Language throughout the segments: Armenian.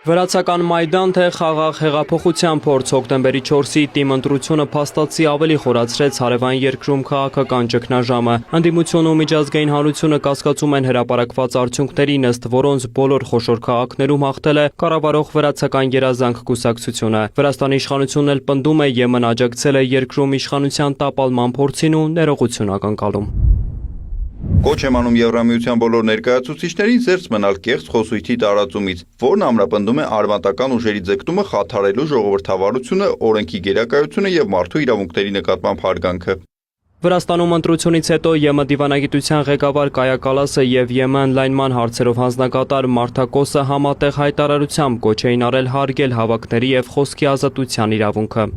Վրացական Մայդան թե խաղաղ հեղափոխության փորձ հոկտեմբերի 4-ի թիմ ընտրությունը փաստացի ավելի խորացրեց հարևան երկրում քաղաքական ճգնաժամը։ Ընդդիմությունը ու միջազգային հանրությունը կասկածում են հրապարակված արդյունքներին, ըստ որոնց բոլոր խոշոր քաղաքներում հաղթել է կառավարող վրացական երազանք կուսակցությունը։ Վրաստանի իշխանությունն էլ պնդում է ԵՄ-ն աջակցել է երկրում իշխանության տապալման փորձին ու ներողություն ակնկալում։ Կոչ եմ անում Եվրամիության բոլոր ներկայացուցիչներին զերծ մնալ կեղծ խոսույթի տարածումից, որն ամրապնդում է արմատական ուժերի ձգտումը խաթարելու ժողովրդավարությունը, օրենքի գերակայությունը եւ մարդու իրավունքների նկատմամբ հարգանքը։ Վրաստանում ընտրությունից հետո ԵՄ դիվանագիտության ղեկավար Կայա Կալասը եւ ԵՄ ընդլայնման հարցերով հանձնակատար Մարթա Կոսը համատեղ հայտարարությամբ կոչ էին արել հարգել հավաքների եւ խոսքի ազատության իրավունքը։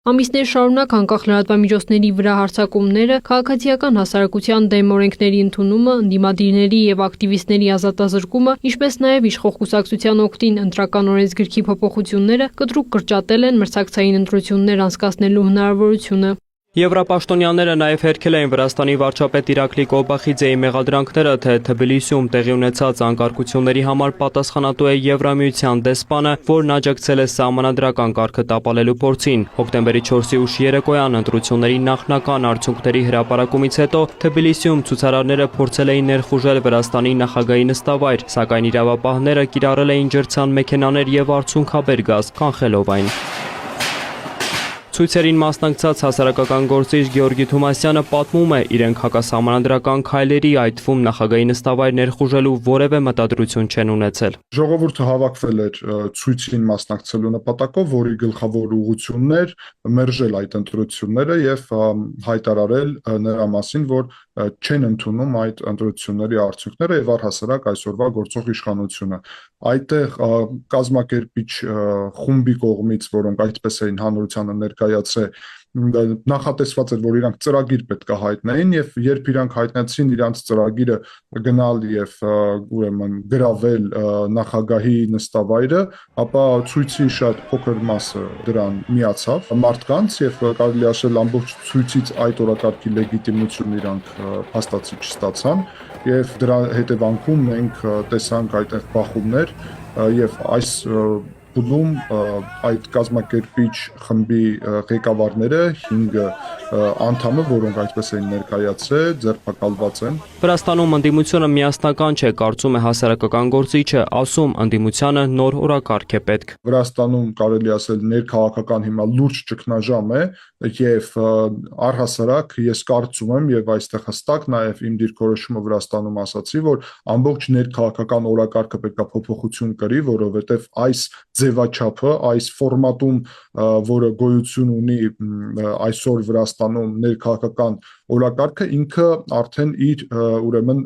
Ամիսներ շարունակ անկախ լրատվամիջոցների վրա հարձակումները, քաղաքացիական հասարակության դեմ օրենքների ընդունումը, ընդդիմադիրների եւ ակտիվիստների ազատազրկումը, ինչպես նաեւ իշխող կուսակցության օգտին ընտրական օրենսգրքի փոփոխությունները կտրուկ կրճատել են մրցակցային ընտրություններ անցկացնելու հնարավորությունը։ Եվրապաշտոնյաները նաև հերքել էին Վրաստանի վարչապետ Իրակլի Կոբախիձեի մեղադրանքները, թե Թբիլիսիում տեղի ունեցած անկարգությունների համար պատասխանատու է Եվրամիության դեսպանը, որն աջակցել է սահմանադրական կարգը տապալելու փորձին։ Հոկտեմբերի 4-ի ուշ երեկոյան ընտրությունների նախնական արդյունքների հրապարակումից հետո Թբիլիսիում ցուցարարները փորձել էին ներխուժել Վրաստանի նախագահի նստավայր, սակայն իրավապահները կիրառել էին ջրցան մեքենաներ եւ արցունքաբեր գազ, կանխելով այն։ Ցույցերին մասնակցած հասարակական գործիչ Գեորգի Թումասյանը պատմում է իրենք հակասահմանադրական քայլերի, այդ թվում նախագահի նստավայր ներխուժելու որևէ մտադրություն չեն ունեցել։ Ժողովուրդը հավաքվել էր ցույցին մասնակցելու նպատակով, որի գլխավոր ուղղությունն էր մերժել այդ ընտրությունները եւ հայտարարել նրա մասին, որ չեն ընդունում այդ ընտրությունների արդյունքները եւ առհասարակ այսօրվա գործող իշխանությունը։ Այդտեղ կազմակերպիչ խումբի կողմից, որոնք այդպես էին հանրությանը ներկայացրել, նախատեսված էր, որ իրանք ծրագիր պետք է հայտնեին եւ երբ իրանք հայտնեցին իրանք ծրագիրը գնալ եւ ուրեմն գրավել նախագահի նստավայրը, ապա ցույցի շատ փոքր մասը դրան միացավ մարդկանց եւ կարելի ասել ամբողջ ցույցից այդ օրակարգի լեգիտիմությունը իրանք հաստատի չստացան եւ դրա հետևանքում մենք տեսանք այդտեղ բախումներ եւ այս Բուլում այդ կազմակերպիչ խմբի ղեկավարները 5 անդամը, որոնք այդպես էին ներկայացրել, ձերբակալված են։ Վրաստանում ընդդիմությունը միասնական չէ, կարծում է հասարակական գործիչը, ասում ընդդիմությանը նոր օրակարգ է պետք։ Վրաստանում կարելի ասել ներքաղաքական հիմա լուրջ ճգնաժամ է եւ առհասարակ ես կարծում եմ եւ այստեղ հստակ նաեւ իմ դիրքորոշումը Վրաստանում ասացի, որ ամբողջ ներքաղաքական օրակարգը պետք է փոփոխություն կրի, որովհետեւ այս ձևաչափը, այս ֆորմատում, որը գոյություն ունի այսօր Վրաստանում ներքաղաքական օրակարգը ինքը արդեն իր ուրեմն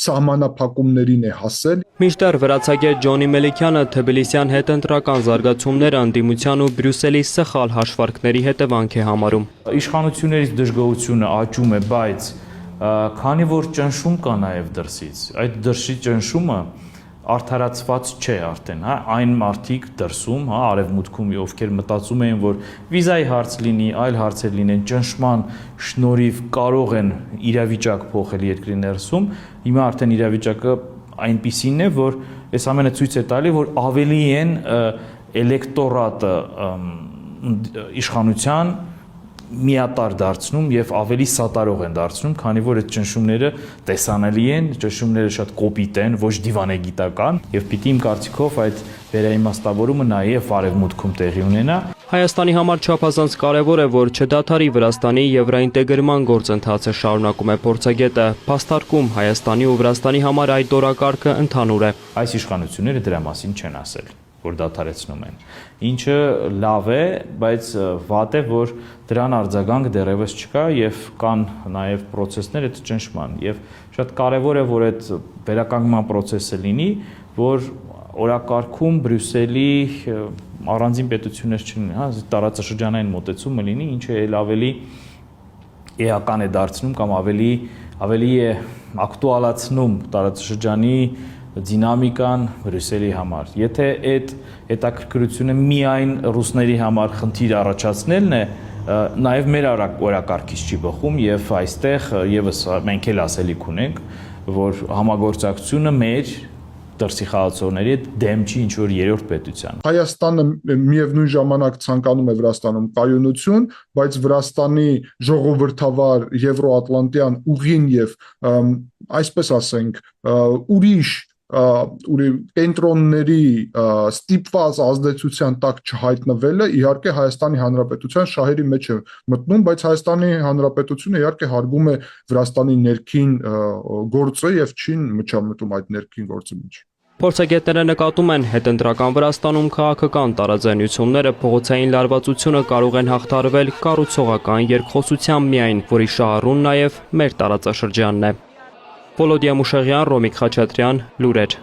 սահմանափակումներին է հասել։ Մինչդեռ վրացագետ Ջոնի Մելիքյանը Թբիլիսյան հետընտրական զարգացումները ընդդիմության ու Բրյուսելի սխալ հաշվարկների հետևանք է համարում։ Իշխանություններից դժգոհությունը աճում է, բայց քանի որ ճնշում կա նաև դրսից, այդ դրսի ճնշումը արդարացված չէ արդեն, հա, այն մարդիկ դրսում, հա, արևմուտքում, ովքեր մտածում էին, որ վիզայի հարց լինի, այլ հարցեր լինեն, ճնշման շնորհիվ կարող են իրավիճակ փոխել երկրի ներսում, հիմա արդեն իրավիճակը այնպիսին է, որ այս ամենը ցույց է տալի, որ ավելի են էլեկտորատը իշխանության միատար դարձնում եւ ավելի սատարող են դարձնում, քանի որ այդ ճնշումները տեսանելի են, ճնշումները շատ կոպիտ են, ոչ դիվանագիտական եւ պիտի իմ կարծիքով այդ վերաիմաստավորումը նաեւ արևմուտքում տեղի ունենա։ Հայաստանի համար չափազանց կարևոր է, որ չդադարի Վրաստանի եվրոինտեգրման գործընթացը, շարունակում է փորձագետը, փաստարկում Հայաստանի ու Վրաստանի համար այդ օրակարգը ընդհանուր է։ Այս իշխանությունները դրա մասին չեն ասել, որ դադարեցնում են, ինչը լավ է, բայց վատ է, որ դրան արձագանք դեռևս չկա եւ կան նաեւ process-ներ այդ ճնշման եւ շատ կարեւոր է, որ այդ վերականգնման process-ը լինի, որ օրակարգում Բրյուսելի առանձին պետություններ չլինի, հա, տարածաշրջանային մոտեցումը լինի, ինչը ել ավելի էական է դարձնում կամ ավելի է ակտուալացնում տարածաշրջանի դինամիկան Բրյուսելի համար։ Եթե այդ հետաքրքրությունը միայն ռուսների համար խնդիր առաջացնելն է, նաև մեր օրակարգից չի բխում եւ այստեղ եւս մենք էլ ասելիք ունենք, որ համագործակցությունը մեր դրսի խաղացողների հետ դեմ չի ինչ որ երրորդ պետության։ Հայաստանը միևնույն ժամանակ ցանկանում է Վրաստանում կայունություն, բայց Վրաստանի ժողովրդավար եվրոատլանտյան ուղին եւ այսպես ասենք ուրիշ կենտրոնների ստիպված ազդեցության տակ չհայտնվելը իհարկե Հայաստանի Հանրապետության շահերի մեջ է մտնում, բայց Հայաստանի Հանրապետությունը իհարկե հարգում է Վրաստանի ներքին գործը եւ չի մտնում այդ ներքին գործի մեջ։ Փորձագետները նկատում են, հետընտրական Վրաստանում քաղաքական տարաձայնությունները, փողոցային լարվածությունը կարող են հաղթարվել կառուցողական երկխոսությամբ միայն, որի շահառուն նաև մեր տարածաշրջանն է։ Վոլոդիա Մուշեղյան, Ռոմիկ Խաչատրյան, լուրեր։